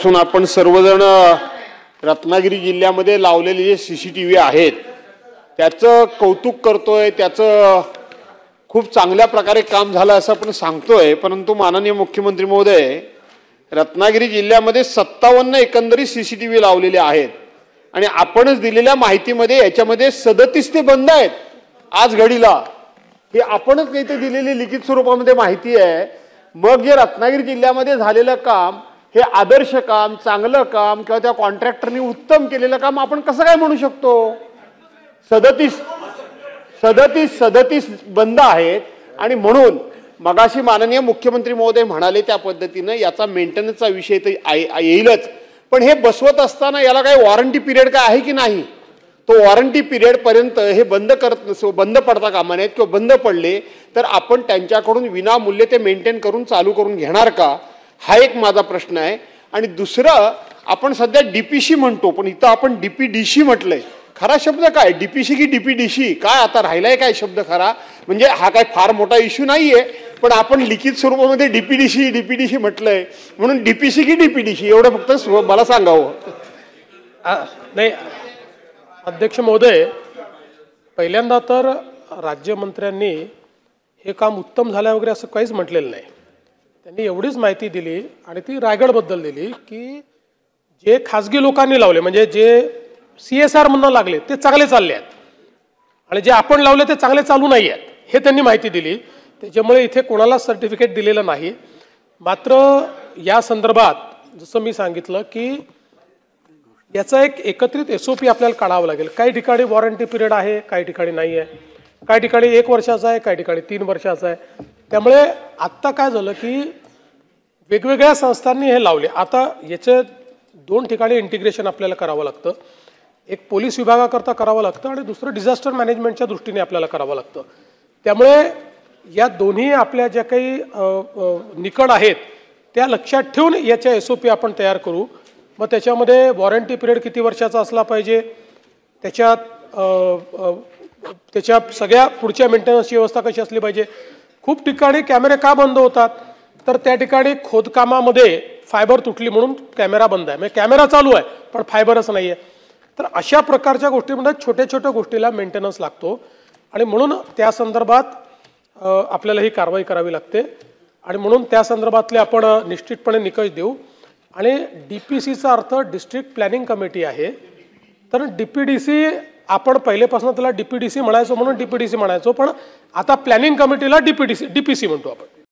दिवसापासून आपण सर्वजण रत्नागिरी जिल्ह्यामध्ये लावलेले जे सीसीटीव्ही आहेत त्याचं कौतुक करतोय, त्याचं खूप चांगल्या प्रकारे काम झालं असं आपण सांगतोय। परंतु माननीय मुख्यमंत्री महोदय, रत्नागिरी जिल्ह्यामध्ये 57 एकंदरीत सीसीटीव्ही लावलेले आहेत आणि आपणच दिलेल्या माहितीमध्ये याच्यामध्ये 37 ते बंद आहेत आज घडीला। हे आपणच काही ते दिलेली लिखित स्वरूपामध्ये माहिती आहे। मग जे रत्नागिरी जिल्ह्यामध्ये झालेलं काम हे आदर्श काम, चांगलं काम किंवा त्या कॉन्ट्रॅक्टरनी उत्तम केलेलं काम आपण कसं काय म्हणू शकतो? 37 बंद आहेत आणि म्हणून मगाशी माननीय मुख्यमंत्री महोदय म्हणाले त्या पद्धतीने याचा मेंटेनन्सचा विषय तर येईलच, पण हे बसवत असताना याला काही वॉरंटी पिरियड काय आहे की नाही? तो वॉरंटी पिरियड पर्यंत हे बंद पडता कामा नयेत किंवा बंद पडले तर आपण त्यांच्याकडून विनामूल्य ते मेंटेन करून चालू करून घेणार का? हा एक माझा प्रश्न आहे। आणि दुसरं, आपण सध्या डीपीसी म्हणतो पण इथं आपण डीपीडीसी म्हटलंय। खरा शब्द काय? डीपीसी की डीपीडीसी काय आता राहिलाय काय शब्द खरा? म्हणजे हा काय फार मोठा इश्यू नाहीये, पण आपण लिखित स्वरूपामध्ये डीपीडीसी म्हटलंय म्हणून डीपीसी की डीपीडीसी एवढं फक्त मला सांगावं। नाही अध्यक्ष महोदय, पहिल्यांदा तर राज्यमंत्र्यांनी हे काम उत्तम झालं वगैरे असं काहीच म्हटलेलं नाही। त्यांनी एवढीच माहिती दिली आणि ती रायगडबद्दल दिली की जे खासगी लोकांनी लावले म्हणजे जे CSR म्हणून लागले ते चांगले चालले आहेत आणि जे आपण लावले ते चांगले चालू नाही आहेत, हे त्यांनी माहिती दिली। त्याच्यामुळे इथे कोणाला सर्टिफिकेट दिलेलं नाही। मात्र या संदर्भात जसं मी सांगितलं की याचा एक एकत्रित SOP आपल्याला काढावं लागेल। काही ठिकाणी वॉरंटी पिरियड आहे, काही ठिकाणी नाही आहे, काही ठिकाणी 1 वर्षाचा आहे, काही ठिकाणी 3 वर्षाचा आहे। त्यामुळे आत्ता काय झालं की वेगवेगळ्या संस्थांनी हे लावले। आता याचे 2 ठिकाणी इंटिग्रेशन आपल्याला करावं लागतं। एक पोलीस विभागाकरता करावं लागतं आणि दुसरं डिझास्टर मॅनेजमेंटच्या दृष्टीने आपल्याला करावं लागतं। त्यामुळे या दोन्ही आपल्या ज्या काही निकड आहेत त्या लक्षात ठेवून याच्या SOP आपण तयार करू। मग त्याच्यामध्ये वॉरंटी पिरियड किती वर्षाचा असला पाहिजे, त्याच्या सगळ्या पुढच्या मेंटेनन्सची व्यवस्था कशी असली पाहिजे। खूप ठिकाणी कॅमेरे का बंद होतात तर त्या ठिकाणी खोदकामामध्ये फायबर तुटली म्हणून कॅमेरा बंद आहे, म्हणजे कॅमेरा चालू आहे पण फायबरच नाही आहे। तर अशा प्रकारच्या गोष्टीमध्ये छोट्या छोट्या गोष्टीला मेंटेनन्स लागतो आणि म्हणून त्या संदर्भात आपल्याला ही कारवाई करावी लागते आणि म्हणून त्या संदर्भातले आपण निश्चितपणे निकष देऊ। आणि DPCचा अर्थ डिस्ट्रिक्ट प्लॅनिंग कमिटी आहे, तर DPDC आपण पहिलेपासून त्याला DPDC म्हणायचो म्हणून DPDC म्हणायचो, पण आता प्लॅनिंग कमिटीला DPC म्हणतो आपण।